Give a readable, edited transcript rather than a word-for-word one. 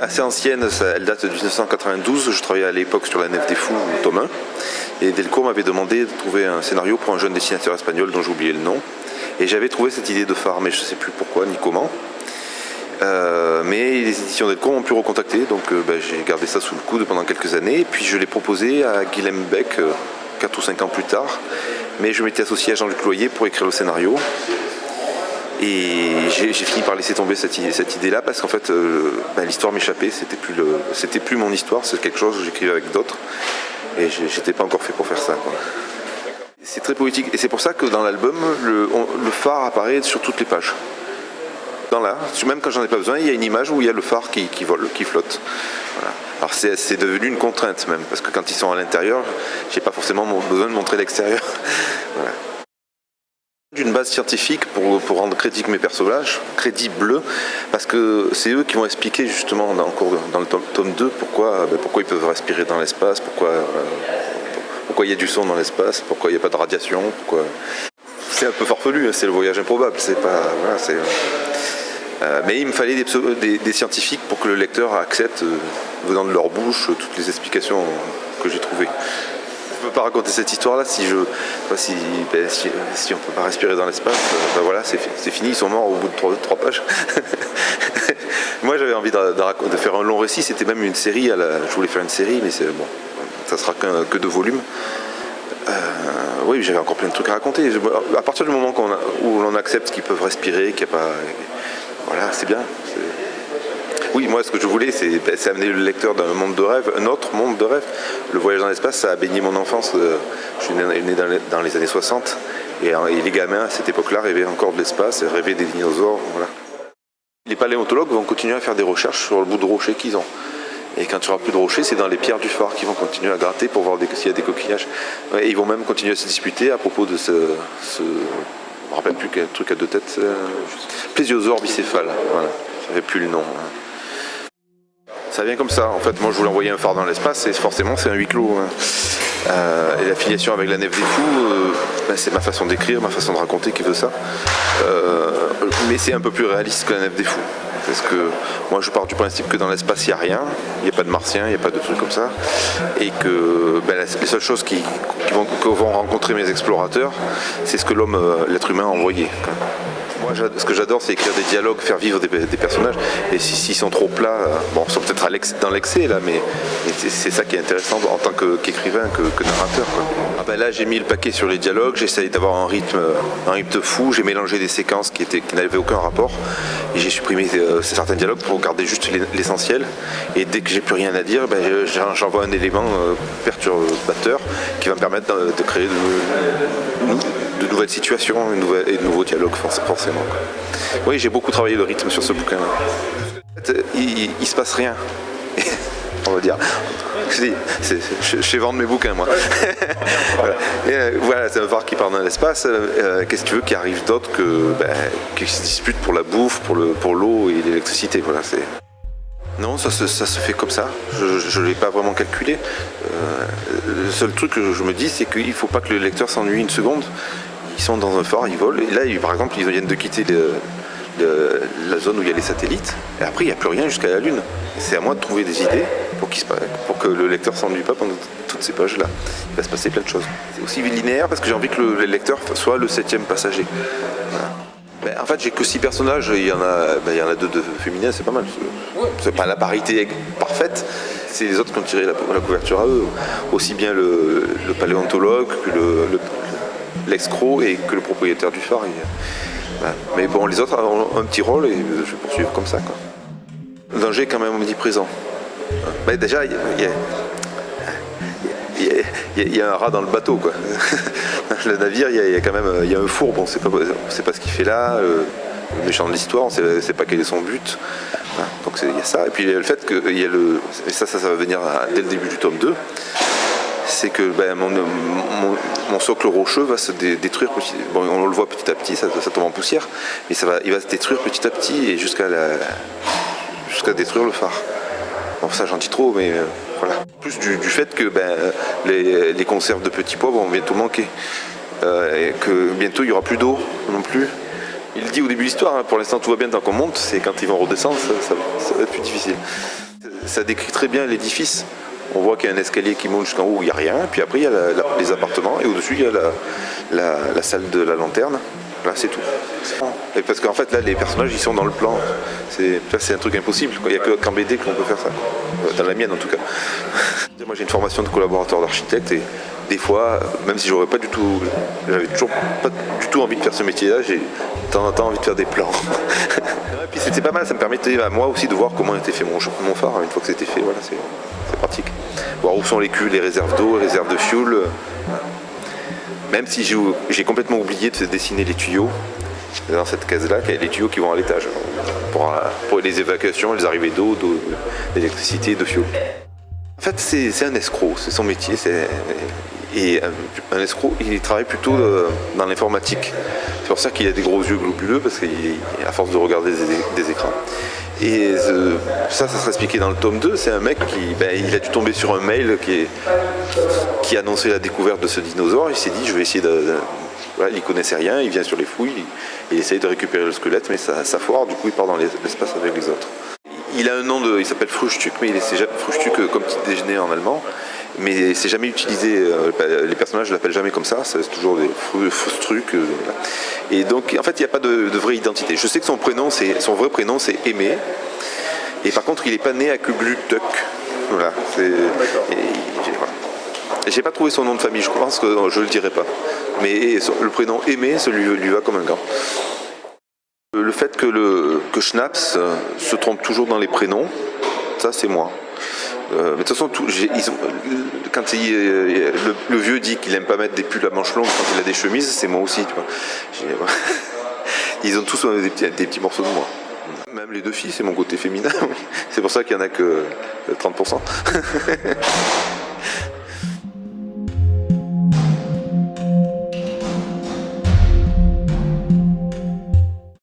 assez ancienne, elle date de 1992, je travaillais à l'époque sur La Nef des Fous, tome 1, et Delcourt m'avait demandé de trouver un scénario pour un jeune dessinateur espagnol dont j'ai oublié le nom, et j'avais trouvé cette idée de phare, mais je ne sais plus pourquoi ni comment. Mais les éditions Delcourt m'ont pu recontacter, donc j'ai gardé ça sous le coude pendant quelques années, et puis je l'ai proposé à Guilhem Beck 4 ou 5 ans plus tard, mais je m'étais associé à Jean-Luc Loyer pour écrire le scénario. Et j'ai fini par laisser tomber cette idée-là parce qu'en fait l'histoire m'échappait, c'était plus mon histoire, c'est quelque chose que j'écrivais avec d'autres et j'étais pas encore fait pour faire ça, quoi. C'est très poétique et c'est pour ça que dans l'album le phare apparaît sur toutes les pages. Même quand j'en ai pas besoin, il y a une image où il y a le phare qui vole, qui flotte. Voilà. Alors c'est devenu une contrainte même parce que quand ils sont à l'intérieur, j'ai pas forcément besoin de montrer l'extérieur. Voilà. D'une base scientifique pour rendre crédibles mes personnages, crédibles, parce que c'est eux qui vont expliquer justement dans le tome 2 pourquoi ils peuvent respirer dans l'espace, pourquoi il y a du son dans l'espace, pourquoi il n'y a pas de radiation, C'est un peu farfelu, c'est le voyage improbable, c'est pas... Voilà, mais il me fallait des scientifiques pour que le lecteur accepte, venant de leur bouche, toutes les explications que j'ai trouvées. Je ne peux pas raconter cette histoire-là si on ne peut pas respirer dans l'espace. Voilà, c'est fini, ils sont morts au bout de 3 pages. Moi, j'avais envie de faire un long récit. C'était même une série. Je voulais faire une série, mais ça sera que 2 volumes. Oui, j'avais encore plein de trucs à raconter. À partir du moment où l'on accepte qu'ils peuvent respirer, qu'il n'y a pas, voilà, c'est bien. Oui, moi, ce que je voulais, c'est amener le lecteur d'un monde de rêve, un autre monde de rêve. Le voyage dans l'espace, ça a baigné mon enfance. Je suis né dans les années 60. Et les gamins, à cette époque-là, rêvaient encore de l'espace, rêvaient des dinosaures. Voilà. Les paléontologues vont continuer à faire des recherches sur le bout de rocher qu'ils ont. Et quand il n'y aura plus de rochers, c'est dans les pierres du phare qu'ils vont continuer à gratter pour voir s'il y a des coquillages. Et ils vont même continuer à se disputer à propos de je ne me rappelle plus quel truc à 2 têtes. Plésiosaure bicéphale. Voilà. Je n'avais plus le nom. Ça vient comme ça. En fait, moi, je voulais envoyer un phare dans l'espace et forcément, c'est un huis clos. Et la filiation avec La Nef des Fous, c'est ma façon d'écrire, ma façon de raconter qui veut ça. Mais c'est un peu plus réaliste que La Nef des Fous. Parce que moi, je pars du principe que dans l'espace, il n'y a rien. Il n'y a pas de martiens, il n'y a pas de trucs comme ça. Et que les seules choses que vont rencontrer mes explorateurs, c'est ce que l'être humain a envoyé. Moi, ce que j'adore, c'est écrire des dialogues, faire vivre des personnages. Et s'ils sont trop plats, ils sont peut-être dans l'excès, là, mais c'est ça qui est intéressant en tant qu'écrivain, que narrateur, quoi. Là, j'ai mis le paquet sur les dialogues, j'essaye d'avoir un rythme fou, j'ai mélangé des séquences qui n'avaient aucun rapport, et j'ai supprimé certains dialogues pour garder juste l'essentiel. Et dès que j'ai plus rien à dire, j'envoie un élément perturbateur qui va me permettre de créer de nouvelles situations et de nouveaux dialogues, forcément. Oui, j'ai beaucoup travaillé le rythme sur ce bouquin-là. En fait, il se passe rien, on va dire. Je sais vendre mes bouquins, moi. Voilà, c'est un phare qui part dans l'espace. Qu'est-ce que tu veux qu'il arrive d'autre qui se disputent pour la bouffe, pour l'eau et l'électricité. Voilà, Non, ça se fait comme ça. Je ne l'ai pas vraiment calculé. Le seul truc que je me dis, c'est qu'il ne faut pas que le lecteur s'ennuie une seconde. Ils sont dans un phare, ils volent. Et là, par exemple, ils viennent de quitter la zone où il y a les satellites. Et après, il n'y a plus rien jusqu'à la Lune. Et c'est à moi de trouver des idées pour que le lecteur ne s'ennuie pas pendant toutes ces pages-là. Il va se passer plein de choses. C'est aussi linéaire parce que j'ai envie que le lecteur soit le 7e passager. Voilà. En fait, j'ai que 6 personnages. Il y en a 2 féminins, c'est pas mal. C'est pas la parité parfaite. C'est les autres qui ont tiré la couverture à eux. Aussi bien le paléontologue que l'escroc et que le propriétaire du phare. Voilà. Mais bon, les autres ont un petit rôle et je vais poursuivre comme ça, quoi. Le danger est quand même omniprésent. Déjà, il y a un rat dans le bateau, quoi. Le navire, il y a quand même un four. Bon, on sait pas ce qu'il fait là. Le méchant de l'histoire, on sait pas quel est son but. Voilà. Donc il y a ça. Et puis le fait que et ça va venir dès le début du tome 2. C'est que mon socle rocheux va se détruire on le voit petit à petit, ça tombe en poussière, mais il va se détruire petit à petit et jusqu'à détruire le phare. Bon, ça j'en dis trop, mais voilà. Plus du fait que les conserves de petits pois vont bientôt manquer, et que bientôt il n'y aura plus d'eau non plus. Il dit au début de l'histoire, pour l'instant tout va bien tant qu'on monte, c'est quand ils vont redescendre, ça va être plus difficile. ça décrit très bien l'édifice. On voit qu'il y a un escalier qui monte jusqu'en haut où il n'y a rien, puis après il y a les appartements, et au-dessus il y a la salle de la lanterne. Là, c'est tout. Et parce qu'en fait, là, les personnages, ils sont dans le plan. C'est un truc impossible. Il n'y a qu'en BD qu'on peut faire ça. Dans la mienne, en tout cas. Moi, j'ai une formation de collaborateur d'architecte, et des fois, même si j'avais toujours pas du tout envie de faire ce métier-là, j'ai de temps en temps envie de faire des plans. Et puis c'était pas mal, ça me permettait à moi aussi de voir comment était fait mon phare. Une fois que c'était fait, voilà, c'est pratique. Voir où sont les culs, les réserves d'eau, les réserves de fuel. Même si j'ai complètement oublié de dessiner les tuyaux dans cette case-là, les tuyaux qui vont à l'étage pour les évacuations, les arrivées d'eau, d'électricité, de fioul. En fait, c'est un escroc, c'est son métier. Et un escroc, il travaille plutôt dans l'informatique. C'est pour ça qu'il a des gros yeux globuleux, parce qu'à force de regarder des écrans. Et ça serait expliqué dans le tome 2. C'est un mec il a dû tomber sur un mail qui annonçait la découverte de ce dinosaure. Il s'est dit, je vais essayer voilà, il connaissait rien, il vient sur les fouilles, il essaye de récupérer le squelette, mais ça foire, du coup il part dans l'espace avec les autres. Il a un nom, il s'appelle Frühstück, mais Frühstück comme petit déjeuner en allemand, mais c'est jamais utilisé, les personnages ne l'appellent jamais comme ça, c'est toujours des Frühstück. Et donc en fait il n'y a pas de vraie identité. Je sais que son vrai prénom c'est Aimé, et par contre il n'est pas né à Kugluk. Voilà, j'ai pas trouvé son nom de famille, je pense que je le dirai pas. Mais le prénom Aimé, lui va comme un gant. Le fait que Schnaps se trompe toujours dans les prénoms, ça c'est moi. Mais de toute façon, quand le vieux dit qu'il aime pas mettre des pulls à manches longues quand il a des chemises, c'est moi aussi. Tu vois. Ils ont tous des petits morceaux de moi. Même les deux filles, c'est mon côté féminin. C'est pour ça qu'il n'y en a que 30%.